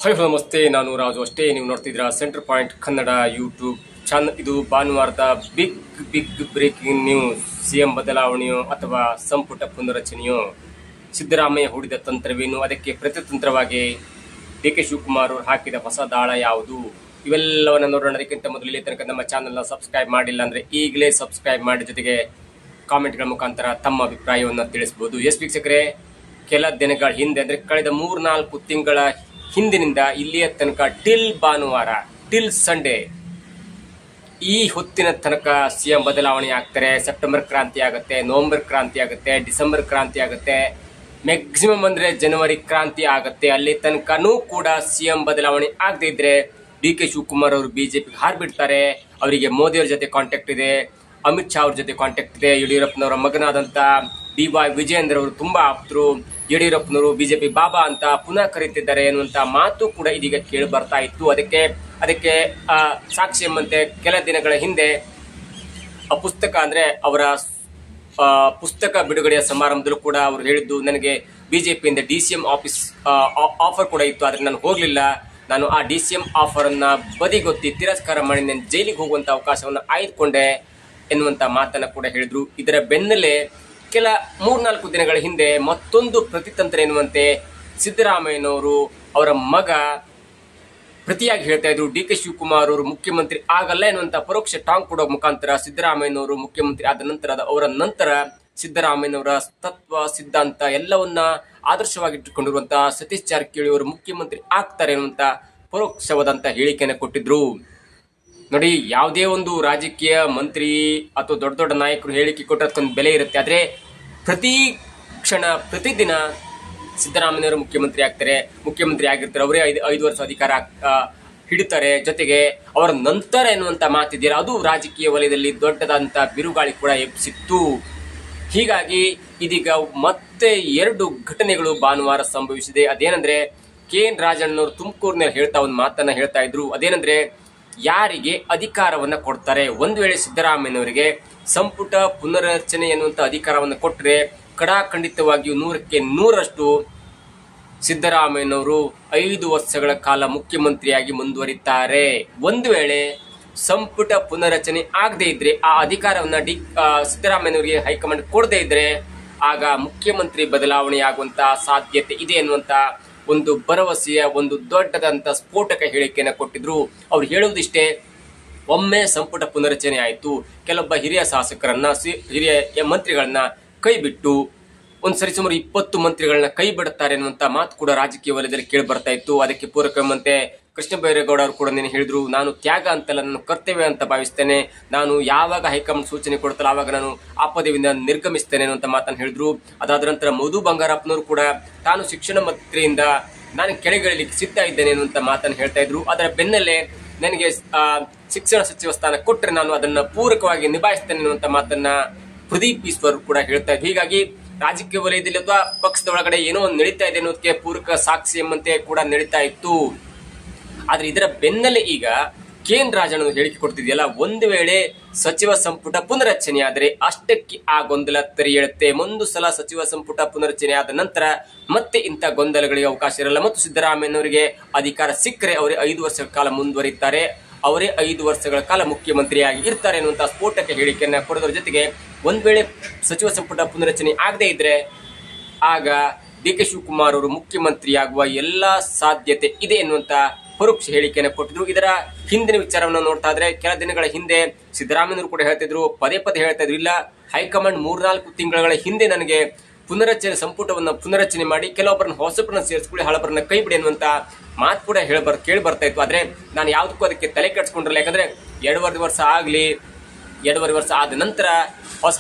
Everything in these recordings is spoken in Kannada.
ಹೈ ನಮಸ್ತೆ, ನಾನು ರಾಜು ಅಷ್ಟೇ. ನೀವು ನೋಡ್ತಿದ್ದೀರಾ centre point Kannada YouTube channel. ಇದು ಭಾನುವಾರದ ಬಿಗ್ ಬ್ರೇಕಿಂಗ್ ನ್ಯೂಸ್. ಸಿಎಂ ಬದಲಾವಣೆಯೋ ಅಥವಾ ಸಂಪುಟ ಪುನರಚನೆಯೋ? ಸಿದ್ದರಾಮಯ್ಯ ಹೂಡಿದ ತಂತ್ರವೇನು? ಅದಕ್ಕೆ ಪ್ರತಿತಂತ್ರವಾಗಿ ಡಿ.ಕೆ. ಶಿವಕುಮಾರ್ ಅವರು ಹಾಕಿದ ಹೊಸ ದಾಳ ಯಾವುದು? ಇವೆಲ್ಲವನ್ನ ನೋಡೋಣ. ಅದಕ್ಕಿಂತ ಮೊದಲು ಇಲ್ಲಿ ತನಕ ನಮ್ಮ ಚಾನಲ್ನ ಸಬ್ಸ್ಕ್ರೈಬ್ ಮಾಡಿಲ್ಲ ಅಂದ್ರೆ ಈಗಲೇ ಸಬ್ಸ್ಕ್ರೈಬ್ ಮಾಡಿ, ಜೊತೆಗೆ ಕಾಮೆಂಟ್ಗಳ ಮುಖಾಂತರ ತಮ್ಮ ಅಭಿಪ್ರಾಯವನ್ನು ತಿಳಿಸಬಹುದು. ವೀಕ್ಷಕರೇ, ಕೆಲ ದಿನಗಳ ಹಿಂದೆ ಅಂದ್ರೆ ಕಳೆದ 3-4 ತಿಂಗಳ ಹಿಂದಿನಿಂದ ಇಲ್ಲಿಯ ತನಕ ಟಿಲ್ ಭಾನುವಾರ, ಟಿಲ್ ಸಂಡೇ, ಈ ಹೊತ್ತಿನ ತನಕ ಸಿಎಂ ಬದಲಾವಣೆ ಆಗ್ತಾರೆ. ಸೆಪ್ಟೆಂಬರ್ ಕ್ರಾಂತಿ ಆಗುತ್ತೆ, ನವೆಂಬರ್ ಕ್ರಾಂತಿ ಆಗುತ್ತೆ, ಡಿಸೆಂಬರ್ ಕ್ರಾಂತಿ ಆಗುತ್ತೆ, ಮ್ಯಾಕ್ಸಿಮಮ್ ಅಂದ್ರೆ ಜನವರಿ ಕ್ರಾಂತಿ ಆಗುತ್ತೆ. ಅಲ್ಲಿ ತನಕನೂ ಕೂಡ ಸಿಎಂ ಬದಲಾವಣೆ ಆಗದೆ ಇದ್ರೆ ಡಿ.ಕೆ. ಶಿವಕುಮಾರ್ ಅವರು ಬಿಜೆಪಿಗೆ ಹಾರ್ಬಿಡ್ತಾರೆ. ಅವರಿಗೆ ಮೋದಿಯವರ ಜೊತೆ ಕಾಂಟ್ಯಾಕ್ಟ್ ಇದೆ, ಅಮಿತ್ ಶಾ ಅವ್ರ ಜೊತೆ ಕಾಂಟ್ಯಾಕ್ಟ್ ಇದೆ. ಯಡಿಯೂರಪ್ಪನವರ ಮಗನಾದಂತ ಡಿ.ವೈ. ವಿಜಯೇಂದ್ರ ಅವರು ತುಂಬಾ ಆಪ್ತರು. ಯಡಿಯೂರಪ್ಪನವರು ಬಿಜೆಪಿ ಬಾಬಾ ಅಂತ ಪುನಃ ಕರೀತಿದ್ದಾರೆ ಎನ್ನುವಂತ ಮಾತು ಕೂಡ ಇದೀಗ ಕೇಳಿ ಬರ್ತಾ ಇತ್ತು. ಅದಕ್ಕೆ ಸಾಕ್ಷಿ ಎಂಬಂತೆ ಕೆಲ ದಿನಗಳ ಹಿಂದೆ ಪುಸ್ತಕ ಅಂದ್ರೆ ಅವರ ಪುಸ್ತಕ ಬಿಡುಗಡೆಯ ಸಮಾರಂಭದಲ್ಲೂ ಕೂಡ ಅವರು ಹೇಳಿದ್ದು, ನನಗೆ ಬಿಜೆಪಿಯಿಂದ ಡಿ.ಸಿ.ಎಂ ಆಫೀಸ್ ಆಫರ್ ಕೂಡ ಇತ್ತು, ಆದ್ರೆ ನಾನು ಹೋಗ್ಲಿಲ್ಲ. ನಾನು ಆ ಡಿ.ಸಿ.ಎಂ ಆಫರ್ ಅನ್ನ ಬದಿಗೊತ್ತಿ ತಿರಸ್ಕಾರ ಮಾಡಿ ನಾನು ಜೈಲಿಗೆ ಹೋಗುವಂತ ಅವಕಾಶವನ್ನು ಆಯ್ದುಕೊಂಡೆ ಎನ್ನುವಂತ ಮಾತನ್ನ ಕೂಡ ಹೇಳಿದ್ರು. ಇದರ ಬೆನ್ನಲ್ಲೇ ಕೆಲ 3-4 ದಿನಗಳ ಹಿಂದೆ ಮತ್ತೊಂದು ಪ್ರತಿತಂತ್ರ ಎನ್ನುವಂತೆ ಸಿದ್ದರಾಮಯ್ಯನವರು ಅವರ ಮಗ ಪ್ರತಿಯಾಗಿ ಹೇಳ್ತಾ ಇದ್ರು, ಡಿ.ಕೆ. ಶಿವಕುಮಾರ್ ಅವರು ಮುಖ್ಯಮಂತ್ರಿ ಆಗಲ್ಲ ಎನ್ನುವಂತ ಪರೋಕ್ಷ ಟಾಂಗ್ ಕೊಡೋ ಮುಖಾಂತರ ಸಿದ್ದರಾಮಯ್ಯನವರು ಮುಖ್ಯಮಂತ್ರಿ ಆದ ನಂತರ ಸಿದ್ದರಾಮಯ್ಯನವರ ತತ್ವ ಸಿದ್ಧಾಂತ ಎಲ್ಲವನ್ನ ಆದರ್ಶವಾಗಿಟ್ಟುಕೊಂಡಿರುವಂತಹ ಸತೀಶ್ ಜಾರಕಿಹೊಳಿ ಅವರು ಮುಖ್ಯಮಂತ್ರಿ ಆಗ್ತಾರೆ ಎನ್ನುವಂತ ಪರೋಕ್ಷವಾದಂತ ಹೇಳಿಕೆಯನ್ನು ಕೊಟ್ಟಿದ್ರು. ನೋಡಿ, ಯಾವುದೇ ಒಂದು ರಾಜಕೀಯ ಮಂತ್ರಿ ಅಥವಾ ದೊಡ್ಡ ದೊಡ್ಡ ನಾಯಕರು ಹೇಳಿಕೆ ಕೊಟ್ಟದಕ್ಕೊಂದು ಬೆಲೆ ಇರುತ್ತೆ. ಆದ್ರೆ ಪ್ರತಿ ಕ್ಷಣ ಪ್ರತಿದಿನ ಸಿದ್ದರಾಮಯ್ಯವರು ಮುಖ್ಯಮಂತ್ರಿ ಆಗ್ತಾರೆ, ಮುಖ್ಯಮಂತ್ರಿ ಆಗಿರ್ತಾರೆ, ಅವರೇ 5 ವರ್ಷ ಅಧಿಕಾರ ಹಿಡಿತಾರೆ. ಜೊತೆಗೆ ಅವರ ನಂತರ ಎನ್ನುವಂತ ಮಾತಿದೆಯಲ್ಲ, ಅದು ರಾಜಕೀಯ ವಲಯದಲ್ಲಿ ದೊಡ್ಡದಂತ ಬಿರುಗಾಳಿ ಕೂಡ ಎಬ್ಬಿಸಿತ್ತು. ಹೀಗಾಗಿ ಇದೀಗ ಮತ್ತೆ 2 ಘಟನೆಗಳು ಭಾನುವಾರ ಸಂಭವಿಸಿದೆ. ಅದೇನಂದ್ರೆ, ಕೆ.ಎನ್. ರಾಜಣ್ಣವರು ತುಮಕೂರಿನಲ್ಲಿ ಒಂದು ಮಾತನ್ನ ಹೇಳ್ತಾ ಇದ್ರು. ಅದೇನಂದ್ರೆ, ಯಾರಿಗೆ ಅಧಿಕಾರವನ್ನ ಕೊಡ್ತಾರೆ? ಒಂದು ವೇಳೆ ಸಿದ್ದರಾಮಯ್ಯನವರಿಗೆ ಸಂಪುಟ ಪುನರ್ರಚನೆ ಎನ್ನುವಂತ ಅಧಿಕಾರವನ್ನು ಕೊಟ್ಟರೆ ಖಂಡಿತವಾಗಿಯೂ 100ಕ್ಕೆ 100ರಷ್ಟು ಸಿದ್ದರಾಮಯ್ಯನವರು 5 ವರ್ಷಗಳ ಕಾಲ ಮುಖ್ಯಮಂತ್ರಿಯಾಗಿ ಮುಂದುವರಿತಾರೆ. ಒಂದು ವೇಳೆ ಸಂಪುಟ ಪುನರ್ರಚನೆ ಆಗದೆ ಇದ್ರೆ, ಆ ಅಧಿಕಾರವನ್ನ ಸಿದ್ದರಾಮಯ್ಯನವರಿಗೆ ಹೈಕಮಾಂಡ್ ಕೊಡದೇ ಇದ್ರೆ, ಆಗ ಮುಖ್ಯಮಂತ್ರಿ ಬದಲಾವಣೆಯಾಗುವಂತಹ ಸಾಧ್ಯತೆ ಇದೆ ಎನ್ನುವಂತ ಒಂದು ಭರವಸೆಯ ಒಂದು ದೊಡ್ಡದಂತ ಸ್ಫೋಟಕ ಹೇಳಿಕೆಯನ್ನು ಕೊಟ್ಟಿದ್ರು. ಅವ್ರು ಹೇಳುವುದಿಷ್ಟೇ, ಒಮ್ಮೆ ಸಂಪುಟ ಪುನರಚನೆ ಆಯಿತು, ಕೆಲವೊಬ್ಬ ಹಿರಿಯ ಶಾಸಕರನ್ನ, ಹಿರಿಯ ಮಂತ್ರಿಗಳನ್ನ ಕೈ ಬಿಟ್ಟು ಒಂದ್ಸರಿ ಸುಮಾರು 20 ಮಂತ್ರಿಗಳನ್ನ ಕೈ ಬಿಡುತ್ತಾರೆ ಅನ್ನುವಂತ ಮಾತು ಕೂಡ ರಾಜಕೀಯ ವಲಯದಲ್ಲಿ ಕೇಳಿ ಬರ್ತಾ ಇತ್ತು. ಅದಕ್ಕೆ ಪೂರಕವಂತೆ ಕೃಷ್ಣ ಬೈರೇಗೌಡ ಅವರು ಕೂಡ ನೀನು ಹೇಳಿದ್ರು, ನಾನು ತ್ಯಾಗ ಅಂತಲ್ಲ, ನಾನು ಕರ್ತವ್ಯ ಅಂತ ಭಾವಿಸ್ತೇನೆ. ನಾನು ಯಾವಾಗ ಹೈಕಮಾಂಡ್ ಸೂಚನೆ ಕೊಡ್ತಲ್ಲ ಆವಾಗ ನಾನು ಆ ಪದವಿಯಿಂದ ನಿರ್ಗಮಿಸ್ತೇನೆ ಅನ್ನುವಂತ ಮಾತನ್ನು ಹೇಳಿದ್ರು. ಅದಾದ ನಂತರ ಮಧು ಬಂಗಾರಪ್ಪನವರು ಕೂಡ ತಾನು ಶಿಕ್ಷಣ ಮಂತ್ರಿಯಿಂದ ನಾನು ಕೆಳಗಿಳಿಲಿಕ್ಕೆ ಸಿದ್ಧ ಇದ್ದೇನೆ ಅನ್ನುವಂತ ಮಾತನ್ನು ಹೇಳ್ತಾ ಇದ್ರು. ಅದರ ಬೆನ್ನಲ್ಲೇ ನನಗೆ ಶಿಕ್ಷಣ ಸಚಿವ ಸ್ಥಾನ ಕೊಟ್ಟರೆ ನಾನು ಅದನ್ನ ಪೂರಕವಾಗಿ ನಿಭಾಯಿಸ್ತೇನೆ ಅನ್ನುವಂತ ಮಾತನ್ನ ಪ್ರದೀಪ್ ಈಶ್ವರ್ ಕೂಡ ಹೇಳ್ತಾ ಇದ್ರು. ಹೀಗಾಗಿ ರಾಜಕೀಯ ವಲಯದಲ್ಲಿ ಅಥವಾ ಪಕ್ಷದ ಒಳಗಡೆ ಏನೋ ಒಂದು ನಡೀತಾ ಇದೆ ಅನ್ನೋದಕ್ಕೆ ಪೂರಕ ಸಾಕ್ಷಿ ಎಂಬಂತೆ ಕೂಡ ನಡೀತಾ ಇತ್ತು. ಆದ್ರೆ ಇದರ ಬೆನ್ನಲ್ಲೇ ಈಗ ಕೆ.ಎನ್. ರಾಜಣ್ಣ ಹೇಳಿಕೆ ಕೊಡ್ತಿದೆಯಲ್ಲ, ಒಂದು ವೇಳೆ ಸಚಿವ ಸಂಪುಟ ಪುನರಚನೆ ಆದರೆ ಅಷ್ಟಕ್ಕೆ ಆ ಗೊಂದಲ ತೆರೆಯುತ್ತೆ. ಒಂದು ಸಲ ಸಚಿವ ಸಂಪುಟ ಪುನರಚನೆ ಆದ ನಂತರ ಮತ್ತೆ ಇಂಥ ಗೊಂದಲಗಳಿಗೆ ಅವಕಾಶ ಇರಲ್ಲ ಮತ್ತು ಸಿದ್ದರಾಮಯ್ಯನವರಿಗೆ ಅಧಿಕಾರ ಸಿಕ್ಕರೆ ಅವರೇ 5 ವರ್ಷಗಳ ಕಾಲ ಮುಂದುವರಿತಾರೆ, ಅವರೇ 5 ವರ್ಷಗಳ ಕಾಲ ಮುಖ್ಯಮಂತ್ರಿಯಾಗಿ ಇರ್ತಾರೆ ಅನ್ನುವಂತಹ ಸ್ಫೋಟಕ ಹೇಳಿಕೆಯನ್ನ ಕೊಡೋದ್ರ ಜೊತೆಗೆ, ಒಂದ್ ವೇಳೆ ಸಚಿವ ಸಂಪುಟ ಪುನರಚನೆ ಆಗದೆ ಇದ್ರೆ ಆಗ ಡಿ.ಕೆ. ಶಿವಕುಮಾರ್ ಅವರು ಮುಖ್ಯಮಂತ್ರಿಯಾಗುವ ಎಲ್ಲಾ ಸಾಧ್ಯತೆ ಇದೆ ಎನ್ನುವಂತ ಪರೋಕ್ಷ ಹೇಳಿಕೆಯನ್ನು ಕೊಟ್ಟಿದ್ರು. ಇದರ ಹಿಂದಿನ ವಿಚಾರವನ್ನು ನೋಡ್ತಾ ಇದ್ರೆ, ಕೆಲ ದಿನಗಳ ಹಿಂದೆ ಸಿದ್ದರಾಮಯ್ಯನವರು ಕೂಡ ಹೇಳ್ತಿದ್ರು, ಪದೇ ಹೇಳ್ತಾ ಇದ್ರು, ಇಲ್ಲ ಹೈಕಮಾಂಡ್ 3-4 ತಿಂಗಳ ಹಿಂದೆ ನನಗೆ ಸಂಪುಟವನ್ನ ಪುನರಚನೆ ಮಾಡಿ ಕೆಲವೊಬ್ಬರನ್ನ ಹೊಸಬರನ್ನ ಸೇರಿಸ್ಕೊಳ್ಳಿ, ಹಳಬರನ್ನ ಕೈ ಬಿಡಿ ಅನ್ನುವಂತ ಮಾತು ಕೂಡ ಕೇಳಿ ಬರ್ತಾ ಇತ್ತು. ಆದ್ರೆ ನಾನು ಯಾವುದಕ್ಕೂ ಅದಕ್ಕೆ ತಲೆ ಕೆಡಿಸ್ಕೊಂಡಿರಲ್ಲ. ಯಾಕಂದ್ರೆ 2.5 ವರ್ಷ ಆಗ್ಲಿ, 2.5 ವರ್ಷ ಆದ ನಂತರ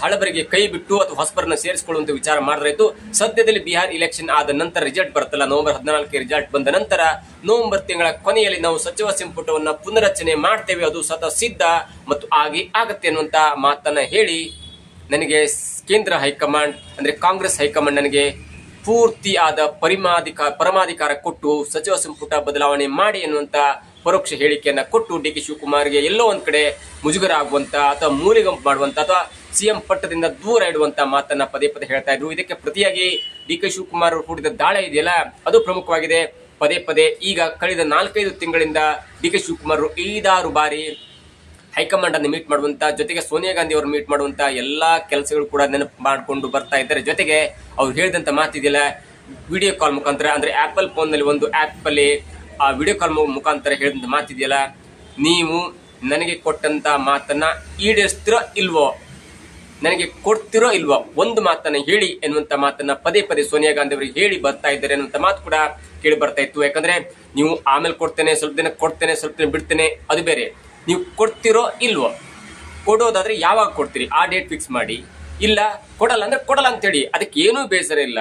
ಹಳಬರಿಗೆ ಕೈ ಬಿಟ್ಟು ಅಥವಾ ಹೊಸಬರನ್ನ ಸೇರಿಸಿಕೊಳ್ಳುವಂತ ವಿಚಾರ ಮಾಡಿದ್ರಾಯ್ತು. ಸದ್ಯದಲ್ಲಿ ಬಿಹಾರ್ ಇಲೆಕ್ಷನ್ ಆದ ನಂತರ ರಿಸಲ್ಟ್ ಬರ್ತಲ್ಲ, ನವೆಂಬರ್ 14ಕ್ಕೆ ರಿಸಲ್ಟ್ ಬಂದ ನಂತರ ನವೆಂಬರ್ ತಿಂಗಳ ಕೊನೆಯಲ್ಲಿ ನಾವು ಸಚಿವ ಸಂಪುಟವನ್ನ ಪುನರಚನೆ ಮಾಡ್ತೇವೆ, ಅದು ಸದಾ ಸಿದ್ಧ ಮತ್ತು ಆಗತ್ತೆ ಅನ್ನುವಂತ ಮಾತನ್ನ ಹೇಳಿ, ನನಗೆ ಕೇಂದ್ರ ಹೈಕಮಾಂಡ್ ಅಂದ್ರೆ ಕಾಂಗ್ರೆಸ್ ಹೈಕಮಾಂಡ್ ನನಗೆ ಪೂರ್ತಿ ಆದ ಪರಮಾಧಿಕಾರ ಕೊಟ್ಟು ಸಚಿವ ಸಂಪುಟ ಬದಲಾವಣೆ ಮಾಡಿ ಎನ್ನುವಂತ ಪರೋಕ್ಷ ಹೇಳಿಕೆಯನ್ನ ಕೊಟ್ಟು ಡಿ.ಕೆ. ಶಿವಕುಮಾರ್ಗೆ ಎಲ್ಲೋ ಒಂದ್ ಕಡೆ ಮುಜುಗರ ಆಗುವಂತ ಅಥವಾ ಮೂಲಿಗಂಪು ಮಾಡುವಂತ ಅಥವಾ ಸಿಎಂ ಪಟ್ಟದಿಂದ ದೂರ ಇಡುವಂತ ಮಾತನ್ನ ಪದೇ ಹೇಳ್ತಾ ಇದ್ರು. ಇದಕ್ಕೆ ಪ್ರತಿಯಾಗಿ ಡಿ.ಕೆ. ಶಿವಕುಮಾರ್ ಅವರು ಹೂಡಿದ ದಾಳ ಇದೆಯಲ್ಲ, ಅದು ಪ್ರಮುಖವಾಗಿದೆ. ಪದೇ ಪದೇ ಈಗ ಕಳೆದ 4-5 ತಿಂಗಳಿಂದ ಡಿ ಕೆ ಶಿವಕುಮಾರ್ 5-6 ಬಾರಿ ಹೈಕಮಾಂಡ್ ಅನ್ನು ಮೀಟ್ ಮಾಡುವಂತ, ಜೊತೆಗೆ ಸೋನಿಯಾ ಗಾಂಧಿ ಅವರು ಮೀಟ್ ಮಾಡುವಂತ ಎಲ್ಲಾ ಕೆಲಸಗಳು ಕೂಡ ನೆನಪು ಮಾಡಿಕೊಂಡು ಬರ್ತಾ ಇದ್ದಾರೆ. ಜೊತೆಗೆ ಅವ್ರು ಹೇಳಿದಂತ ಮಾತಿದೆಯಲ್ಲ, ವಿಡಿಯೋ ಕಾಲ್ ಮುಖಾಂತರ, ಅಂದ್ರೆ ಆಪಲ್ ಫೋನ್ ನಲ್ಲಿ ಒಂದು ಆಪ್ ಅಲ್ಲಿ ಆ ವಿಡಿಯೋ ಕಾಲ್ ಮುಖಾಂತರ ಹೇಳಿದಂತ ಮಾತಿದೆಯಲ್ಲ, ನೀವು ನನಗೆ ಕೊಟ್ಟಂತ ಮಾತನ್ನ ಈಡೇರಿಸ್ತಿರೋ ಇಲ್ವೋ, ನನಗೆ ಕೊಡ್ತಿರೋ ಇಲ್ವೋ, ಒಂದು ಮಾತನ್ನ ಹೇಳಿ ಎನ್ನುವಂತ ಮಾತನ್ನ ಪದೇ ಪದೇ ಸೋನಿಯಾ ಗಾಂಧಿ ಅವರಿಗೆ ಹೇಳಿ ಬರ್ತಾ ಇದ್ದಾರೆ ಅನ್ನುವಂತ ಮಾತು ಕೂಡ ಕೇಳಿ ಬರ್ತಾ ಇತ್ತು. ಯಾಕಂದ್ರೆ ನೀವು ಆಮೇಲೆ ಕೊಡ್ತೇನೆ, ಸ್ವಲ್ಪ ದಿನ ಕೊಡ್ತೇನೆ, ಸ್ವಲ್ಪ ದಿನ ಬಿಡ್ತೇನೆ, ಅದು ಬೇರೆ. ನೀವು ಕೊಡ್ತಿರೋ ಇಲ್ವೋ, ಕೊಡೋದಾದ್ರೆ ಯಾವಾಗ ಕೊಡ್ತೀರಿ ಆ ಡೇಟ್ ಫಿಕ್ಸ್ ಮಾಡಿ, ಇಲ್ಲ ಕೊಡಲ್ಲ ಅಂದ್ರೆ ಕೊಡಲ್ಲ ಅಂತ ಹೇಳಿ. ಅದಕ್ಕೆ ಏನೂ ಬೇಸರ ಇಲ್ಲ.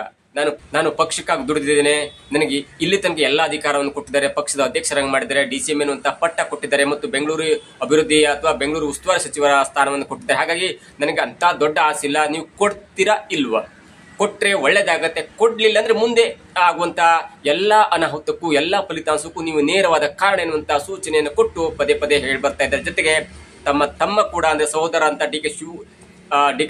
ನಾನು ಪಕ್ಷಕ್ಕಾಗಿ ದುಡಿದಿದ್ದೇನೆ, ನನಗೆ ಇಲ್ಲಿ ತನಕ ಎಲ್ಲಾ ಅಧಿಕಾರವನ್ನು ಕೊಟ್ಟಿದ್ದಾರೆ, ಪಕ್ಷದ ಅಧ್ಯಕ್ಷರಾಗಿ ಮಾಡಿದ್ದಾರೆ, DCM ಎನ್ನುವಂತ ಪಟ್ಟ ಕೊಟ್ಟಿದ್ದಾರೆ, ಮತ್ತು ಬೆಂಗಳೂರು ಅಭಿವೃದ್ಧಿ ಅಥವಾ ಬೆಂಗಳೂರು ಉಸ್ತುವಾರಿ ಸಚಿವರ ಸ್ಥಾನವನ್ನು ಕೊಟ್ಟಿದ್ದಾರೆ. ಹಾಗಾಗಿ ನನಗೆ ಅಂತ ದೊಡ್ಡ ಆಸೆ ಇಲ್ಲ. ನೀವು ಕೊಡ್ತೀರಾ ಇಲ್ವಾ? ಕೊಟ್ರೆ ಒಳ್ಳೇದಾಗತ್ತೆ, ಕೊಡ್ಲಿಲ್ಲ ಅಂದ್ರೆ ಮುಂದೆ ಆಗುವಂತ ಎಲ್ಲಾ ಅನಾಹುತಕ್ಕೂ ಎಲ್ಲಾ ಫಲಿತಾಂಶಕ್ಕೂ ನೀವು ನೇರವಾದ ಕಾರಣ ಎನ್ನುವಂತ ಸೂಚನೆಯನ್ನು ಕೊಟ್ಟು ಪದೇ ಪದೇ ಹೇಳಿ ಬರ್ತಾ ಇದ್ದಾರೆ. ಜೊತೆಗೆ ತಮ್ಮ ಕೂಡ ಅಂದ್ರೆ ಸಹೋದರ ಅಂತ ಡಿ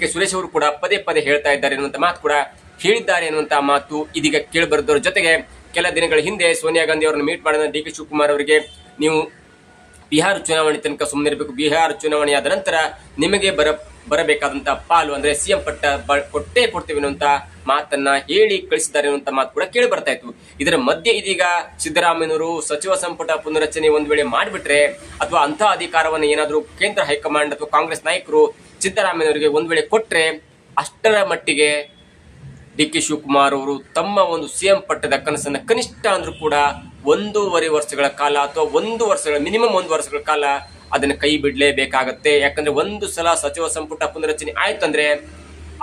ಕೆ ಸುರೇಶ್ ಅವರು ಕೂಡ ಪದೇ ಪದೇ ಹೇಳ್ತಾ ಇದ್ದಾರೆ ಎನ್ನುವಂತ ಮಾತು ಕೂಡ ಹೇಳಿದ್ದಾರೆ ಎನ್ನುವಂತ ಮಾತು ಇದೀಗ ಕೇಳಿ ಬರೆದವ್ರ. ಜೊತೆಗೆ ಕೆಲ ದಿನಗಳ ಹಿಂದೆ ಸೋನಿಯಾ ಗಾಂಧಿ ಅವರನ್ನು ಮೀಟ್ ಮಾಡಿದ ಡಿ ಕೆ ಶಿವಕುಮಾರ್ ಅವರಿಗೆ, ನೀವು ಬಿಹಾರ ಚುನಾವಣೆ ತನಕ ಸುಮ್ಮನೆ ಇರಬೇಕು, ಬಿಹಾರ ಚುನಾವಣೆ ಆದ ನಂತರ ನಿಮಗೆ ಬರಬೇಕಾದಂತ ಪಾಲು ಅಂದ್ರೆ ಸಿಎಂ ಪಟ್ಟ ಕೊಟ್ಟೇ ಕೊಡ್ತೇವೆ ಅನ್ನುವಂತ ಮಾತನ್ನ ಹೇಳಿ ಕಳಿಸಿದ್ದಾರೆ ಅನ್ನುವಂತ ಮಾತು ಕೂಡ ಕೇಳಿ ಬರ್ತಾ ಇತ್ತು. ಇದರ ಮಧ್ಯೆ ಇದೀಗ ಸಿದ್ದರಾಮಯ್ಯನವರು ಸಚಿವ ಸಂಪುಟ ಪುನರಚನೆ ಒಂದ್ ವೇಳೆ ಮಾಡಿಬಿಟ್ರೆ, ಅಥವಾ ಅಂತ ಅಧಿಕಾರವನ್ನು ಏನಾದರೂ ಕೇಂದ್ರ ಹೈಕಮಾಂಡ್ ಅಥವಾ ಕಾಂಗ್ರೆಸ್ ನಾಯಕರು ಸಿದ್ದರಾಮಯ್ಯನವರಿಗೆ ಒಂದ್ ವೇಳೆ ಕೊಟ್ರೆ, ಅಷ್ಟರ ಮಟ್ಟಿಗೆ ಡಿ ಕೆ ಶಿವಕುಮಾರ್ ಅವರು ತಮ್ಮ ಒಂದು ಸಿಎಂ ಪಟ್ಟದ ಕನಸನ್ನ ಕನಿಷ್ಠ ಅಂದ್ರೂ ಕೂಡ 1.5 ವರ್ಷಗಳ ಕಾಲ ಅಥವಾ ಮಿನಿಮಮ್ 1 ವರ್ಷಗಳ ಕಾಲ ಅದನ್ನ ಕೈ ಬಿಡ್ಲೇಬೇಕಾಗತ್ತೆ. ಯಾಕಂದ್ರೆ ಒಂದು ಸಲ ಸಚಿವ ಸಂಪುಟ ಪುನರಚನೆ ಆಯ್ತಂದ್ರೆ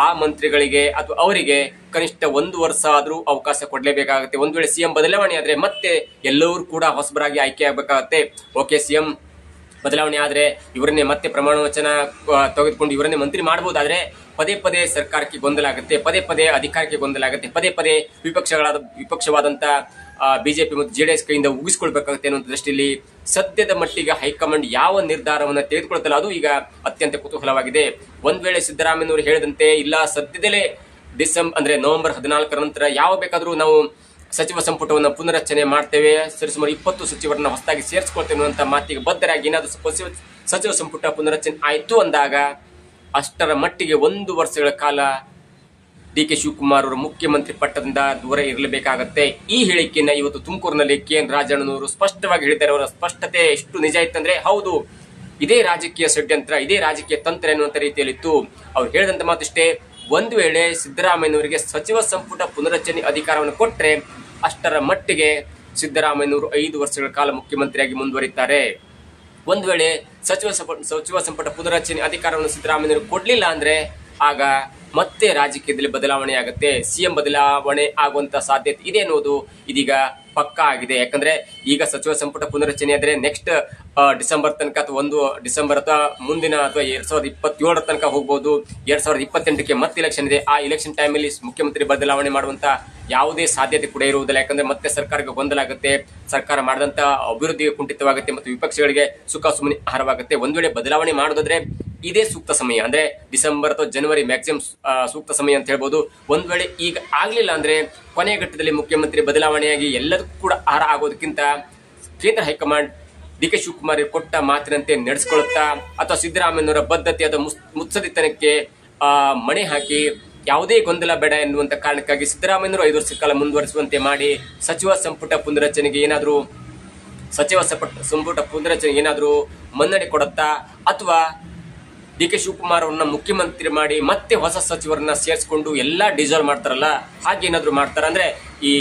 ಆ ಮಂತ್ರಿಗಳಿಗೆ ಅಥವಾ ಅವರಿಗೆ ಕನಿಷ್ಠ 1 ವರ್ಷ ಆದ್ರೂ ಅವಕಾಶ ಕೊಡ್ಲೇಬೇಕಾಗತ್ತೆ. ಒಂದ್ ವೇಳೆ ಸಿಎಂ ಬದಲಾವಣೆ ಆದ್ರೆ ಮತ್ತೆ ಎಲ್ಲರೂ ಕೂಡ ಹೊಸಬರಾಗಿ ಆಯ್ಕೆ ಆಗ್ಬೇಕಾಗತ್ತೆ. ಓಕೆ, ಸಿಎಂ ಬದಲಾವಣೆ ಆದ್ರೆ ಇವರನ್ನೇ ಮತ್ತೆ ಪ್ರಮಾಣ ವಚನ ತೆಗೆದುಕೊಂಡು ಇವರನ್ನೇ ಮಂತ್ರಿ ಮಾಡಬಹುದಾದ್ರೆ ಪದೇ ಪದೇ ಸರ್ಕಾರಕ್ಕೆ ಗೊಂದಲ ಆಗುತ್ತೆ, ಪದೇ ಪದೇ ಅಧಿಕಾರಕ್ಕೆ ಗೊಂದಲ ಆಗುತ್ತೆ, ಪದೇ ಪದೇ ವಿಪಕ್ಷವಾದಂತ ಬಿಜೆಪಿ ಮತ್ತು JDS ಕೈಯಿಂದ ಉಗಿಸ್ಕೊಳ್ಬೇಕಾಗುತ್ತೆ ಅನ್ನೋ ದೃಷ್ಟಿಯಲ್ಲಿ ಸದ್ಯದ ಮಟ್ಟಿಗೆ ಹೈಕಮಾಂಡ್ ಯಾವ ನಿರ್ಧಾರವನ್ನು ತೆಗೆದುಕೊಳ್ತಲ್ಲ ಅದು ಈಗ ಅತ್ಯಂತ ಕುತೂಹಲವಾಗಿದೆ. ಒಂದ್ ವೇಳೆ ಸಿದ್ದರಾಮಯ್ಯನವರು ಹೇಳಿದಂತೆ ಇಲ್ಲ ಸದ್ಯದಲ್ಲೇ ನವೆಂಬರ್ 14 ನಂತರ ಯಾವ ಬೇಕಾದ್ರೂ ನಾವು ಸಚಿವ ಸಂಪುಟವನ್ನು ಪುನರಚನೆ ಮಾಡ್ತೇವೆ, ಸರಿಸುಮಾರು 20 ಸಚಿವರನ್ನ ಹೊಸದಾಗಿ ಸೇರಿಸಿಕೊಳ್ತೇವೆ ಅನ್ನುವಂತ ಮಾತಿಗೆ ಬದ್ಧರಾಗಿ ಏನಾದರೂ ಸಚಿವ ಸಂಪುಟ ಪುನರಚನೆ ಆಯ್ತು ಅಂದಾಗ ಅಷ್ಟರ ಮಟ್ಟಿಗೆ 1 ವರ್ಷಗಳ ಕಾಲ ಡಿ ಕೆ ಶಿವಕುಮಾರ್ ಅವರು ಮುಖ್ಯಮಂತ್ರಿ ಪಟ್ಟದಿಂದ ದೂರ ಇರಲೇಬೇಕಾಗತ್ತೆ. ಈ ಹೇಳಿಕೆಯನ್ನ ಇವತ್ತು ತುಮಕೂರಿನಲ್ಲಿ KN ರಾಜಣ್ಣನವರು ಸ್ಪಷ್ಟವಾಗಿ ಹೇಳಿದ್ದಾರೆ. ಅವರ ಸ್ಪಷ್ಟತೆ ಎಷ್ಟು ನಿಜ ಇತ್ತಂದ್ರೆ, ಹೌದು ಇದೇ ರಾಜಕೀಯ ಷಡ್ಯಂತ್ರ, ಇದೇ ರಾಜಕೀಯ ತಂತ್ರ ಎನ್ನುವಂತ ರೀತಿಯಲ್ಲಿತ್ತು. ಅವ್ರು ಹೇಳಿದಂತ ಮಾತಿಷ್ಟೇ, ಒಂದು ವೇಳೆ ಸಿದ್ದರಾಮಯ್ಯನವರಿಗೆ ಸಚಿವ ಸಂಪುಟ ಪುನರಚನೆ ಅಧಿಕಾರವನ್ನು ಕೊಟ್ಟರೆ ಅಷ್ಟರ ಮಟ್ಟಿಗೆ ಸಿದ್ದರಾಮಯ್ಯನವರು 5 ವರ್ಷಗಳ ಕಾಲ ಮುಖ್ಯಮಂತ್ರಿಯಾಗಿ ಮುಂದುವರಿತಾರೆ. ಒಂದು ವೇಳೆ ಸಚಿವ ಸಂಪುಟ ಪುನರಚನೆ ಅಧಿಕಾರವನ್ನು ಸಿದ್ದರಾಮಯ್ಯನವರು ಕೊಡ್ಲಿಲ್ಲ ಅಂದ್ರೆ ಆಗ ಮತ್ತೆ ರಾಜಕೀಯದಲ್ಲಿ ಬದಲಾವಣೆ ಆಗುತ್ತೆ, ಸಿಎಂ ಬದಲಾವಣೆ ಆಗುವಂತ ಸಾಧ್ಯತೆ ಇದೆ ಅನ್ನೋದು ಇದೀಗ ಪಕ್ಕಾ ಆಗಿದೆ. ಯಾಕಂದ್ರೆ ಈಗ ಸಚಿವ ಸಂಪುಟ ಪುನರಚನೆ ಆದ್ರೆ ನೆಕ್ಸ್ಟ್ ಡಿಸೆಂಬರ್ ತನಕ ಅಥವಾ 1 ಡಿಸೆಂಬರ್ ಅಥವಾ ಮುಂದಿನ ಅಥವಾ 2027 ತನಕ ಹೋಗಬಹುದು. 2028ಕ್ಕೆ ಮತ್ತೆ ಎಲೆಕ್ಷನ್ ಇದೆ. ಆ ಎಲೆಕ್ಷನ್ ಟೈಮಲ್ಲಿ ಮುಖ್ಯಮಂತ್ರಿ ಬದಲಾವಣೆ ಮಾಡುವಂತ ಯಾವುದೇ ಸಾಧ್ಯತೆ ಕೂಡ ಇರುವುದಿಲ್ಲ. ಯಾಕಂದ್ರೆ ಮತ್ತೆ ಸರ್ಕಾರಕ್ಕೆ ಗೊಂದಲ ಆಗುತ್ತೆ, ಸರ್ಕಾರ ಮಾಡಿದಂತ ಅಭಿವೃದ್ಧಿಗೆ ಕುಂಠಿತವಾಗುತ್ತೆ ಮತ್ತು ವಿಪಕ್ಷಗಳಿಗೆ ಸುಖ ಸುಮ್ಮನೆ ಆಹಾರವಾಗುತ್ತೆ. ಒಂದ್ ವೇಳೆ ಬದಲಾವಣೆ ಮಾಡೋದಾದ್ರೆ ಇದೇ ಸೂಕ್ತ ಸಮಯ, ಅಂದ್ರೆ ಡಿಸೆಂಬರ್ ಅಥವಾ ಜನವರಿ ಮ್ಯಾಕ್ಸಿಮಮ್ ಸೂಕ್ತ ಸಮಯ ಅಂತ ಹೇಳ್ಬೋದು. ಒಂದ್ ವೇಳೆ ಈಗ ಆಗ್ಲಿಲ್ಲ ಅಂದ್ರೆ ಕೊನೆಯ ಘಟ್ಟದಲ್ಲಿ ಮುಖ್ಯಮಂತ್ರಿ ಬದಲಾವಣೆಯಾಗಿ ಎಲ್ಲದಕ್ಕೂ ಕೂಡ ಆಹಾರ ಆಗೋದಕ್ಕಿಂತ ಕೇಂದ್ರ ಹೈಕಮಾಂಡ್ ಡಿ ಕೆ ಶಿವಕುಮಾರ್ ಕೊಟ್ಟ ಮಾತಿನಂತೆ ನಡೆಸಿಕೊಳ್ಳುತ್ತಾ ಅಥವಾ ಸಿದ್ದರಾಮಯ್ಯನವರ ಬದ್ಧತೆಯಾದ ಮುತ್ಸದಿತನಕ್ಕೆ ಮಣೆ ಹಾಕಿ ಯಾವುದೇ ಗೊಂದಲ ಬೇಡ ಎನ್ನುವಂತ ಕಾರಣಕ್ಕಾಗಿ ಸಿದ್ದರಾಮಯ್ಯನವರು 5 ವರ್ಷ ಕಾಲ ಮುಂದುವರಿಸುವಂತೆ ಮಾಡಿ ಸಚಿವ ಸಂಪುಟ ಪುನರಚನೆಗೆ ಏನಾದರೂ ಮನ್ನಣೆ ಕೊಡುತ್ತಾ ಅಥವಾ ಡಿ ಕೆ ಶಿವಕುಮಾರ್ ಅವರನ್ನ ಮುಖ್ಯಮಂತ್ರಿ ಮಾಡಿ ಮತ್ತೆ ಹೊಸ ಸಚಿವರನ್ನ ಸೇರಿಸಿಕೊಂಡು ಎಲ್ಲಾ ಡಿಸಾಲ್ವ್ ಮಾಡ್ತಾರಲ್ಲ, ಹಾಗೇನಾದ್ರು ಮಾಡ್ತಾರ ಅಂದ್ರೆ ಈ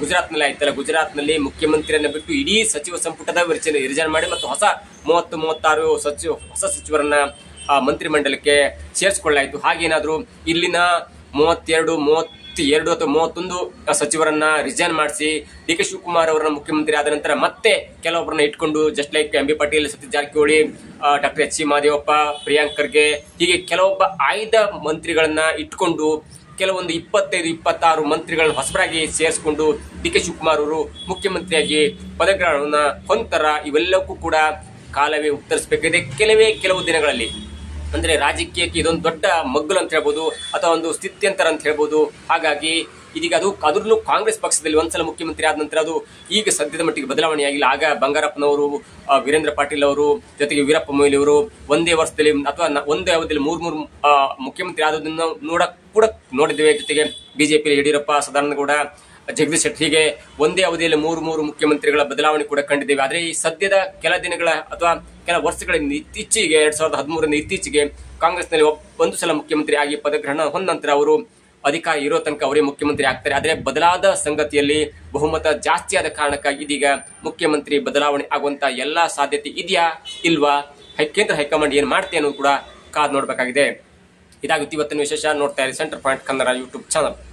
ಗುಜರಾತ್ನಲ್ಲಿ ಆಯ್ತಲ್ಲ, ಗುಜರಾತ್ನಲ್ಲಿ ಮುಖ್ಯಮಂತ್ರಿಯನ್ನ ಬಿಟ್ಟು ಇಡೀ ಸಚಿವ ಸಂಪುಟದ ರಿಜೈನ್ ಮಾಡಿ ಮತ್ತು ಹೊಸ 30-36 ಹೊಸ ಸಚಿವರನ್ನ ಮಂತ್ರಿ ಮಂಡಲಕ್ಕೆ ಸೇರಿಸಿಕೊಳ್ಳಾಯಿತು. ಹಾಗೇನಾದ್ರು ಇಲ್ಲಿನ 32 ಅಥವಾ 31 ಸಚಿವರನ್ನ ರಿಜೈನ್ ಮಾಡಿಸಿ ಡಿ ಕೆ ಶಿವಕುಮಾರ್ ಅವರನ್ನ ಮುಖ್ಯಮಂತ್ರಿ ಆದ ನಂತರ ಮತ್ತೆ ಕೆಲವೊಬ್ಬರನ್ನ ಇಟ್ಕೊಂಡು just like MB Patil, Satish Jarkiholi, doctor HC Mahadevappa, Priyank Kharge, ಹೀಗೆ ಕೆಲವೊಬ್ಬ ಆಯ್ದ ಮಂತ್ರಿಗಳನ್ನ ಇಟ್ಕೊಂಡು ಕೆಲವೊಂದು 25-26 ಮಂತ್ರಿಗಳನ್ನ ಹೊಸಬರಾಗಿ ಸೇರಿಸಿಕೊಂಡು ಡಿ ಕೆ ಶಿವಕುಮಾರ್ ಅವರು ಮುಖ್ಯಮಂತ್ರಿಯಾಗಿ ಪದಗ್ರಹಣವನ್ನ ಹೊಂದರ. ಇವೆಲ್ಲಕ್ಕೂ ಕೂಡ ಕಾಲವೇ ಉತ್ತರಿಸಬೇಕಿದೆ ಕೆಲವು ದಿನಗಳಲ್ಲಿ. ಅಂದ್ರೆ ರಾಜಕೀಯಕ್ಕೆ ಇದೊಂದು ದೊಡ್ಡ ಮಗ್ಗುಲು ಅಂತ ಹೇಳ್ಬೋದು ಅಥವಾ ಒಂದು ಸ್ಥಿತ್ಯಂತರ ಅಂತ ಹೇಳ್ಬೋದು. ಹಾಗಾಗಿ ಇದೀಗ ಅದ್ರಲ್ಲೂ ಕಾಂಗ್ರೆಸ್ ಪಕ್ಷದಲ್ಲಿ ಒಂದ್ಸಲ ಮುಖ್ಯಮಂತ್ರಿ ಆದ ನಂತರ ಅದು ಈಗ ಸದ್ಯದ ಮಟ್ಟಿಗೆ ಬದಲಾವಣೆಯಾಗಿಲ್ಲ. ಆಗ ಬಂಗಾರಪ್ಪನವರು, ವೀರೇಂದ್ರ ಪಾಟೀಲ್ ಅವರು, ಜೊತೆಗೆ ವೀರಪ್ಪ ಮೊಯ್ಲಿ ಅವರು ಒಂದೇ ವರ್ಷದಲ್ಲಿ ಅಥವಾ ಒಂದೇ ಅವಧಿಯಲ್ಲಿ ಮೂರು ಮುಖ್ಯಮಂತ್ರಿ ಆದದನ್ನು ನೋಡಿದ್ದೇವೆ. ಜೊತೆಗೆ ಬಿಜೆಪಿ ಯಡಿಯೂರಪ್ಪ, ಸದಾನಂದಗೌಡ, ಜಗದೀಶ್ ಶೆಟ್ಟರ್ ಹೀಗೆ ಒಂದೇ ಅವಧಿಯಲ್ಲಿ ಮೂರು ಮುಖ್ಯಮಂತ್ರಿಗಳ ಬದಲಾವಣೆ ಕೂಡ ಕಂಡಿದ್ದೇವೆ. ಆದರೆ ಈ ಸದ್ಯದ ಕೆಲ ದಿನಗಳ ಅಥವಾ ಕೆಲ ವರ್ಷಗಳಿಂದ ಇತ್ತೀಚೆಗೆ 2013ರಿಂದ ಇತ್ತೀಚೆಗೆ ಕಾಂಗ್ರೆಸ್ನಲ್ಲಿ ಒಂದು ಸಲ ಮುಖ್ಯಮಂತ್ರಿ ಆಗಿ ಪದಗ್ರಹಣ ಹೊಂದ ನಂತರ ಅವರು ಅಧಿಕಾರ ಇರೋ ತನಕ ಅವರೇ ಮುಖ್ಯಮಂತ್ರಿ ಆಗ್ತಾರೆ. ಆದರೆ ಬದಲಾದ ಸಂಗತಿಯಲ್ಲಿ ಬಹುಮತ ಜಾಸ್ತಿ ಆದ ಕಾರಣಕ್ಕಾಗಿ ಇದೀಗ ಮುಖ್ಯಮಂತ್ರಿ ಬದಲಾವಣೆ ಆಗುವಂತ ಎಲ್ಲಾ ಸಾಧ್ಯತೆ ಇದೆಯಾ ಇಲ್ವಾ, ಕೇಂದ್ರ ಹೈಕಮಾಂಡ್ ಏನ್ ಮಾಡ್ತೆ ಅನ್ನೋದು ಕೂಡ ಕಾದ್ ನೋಡ್ಬೇಕಾಗಿದೆ. ಇದಾಗುತ್ತೆ ಇವತ್ತಿನ ವಿಶೇಷ. ನೋಡ್ತಾ ಇರಿ centre point Kannada YouTube channel.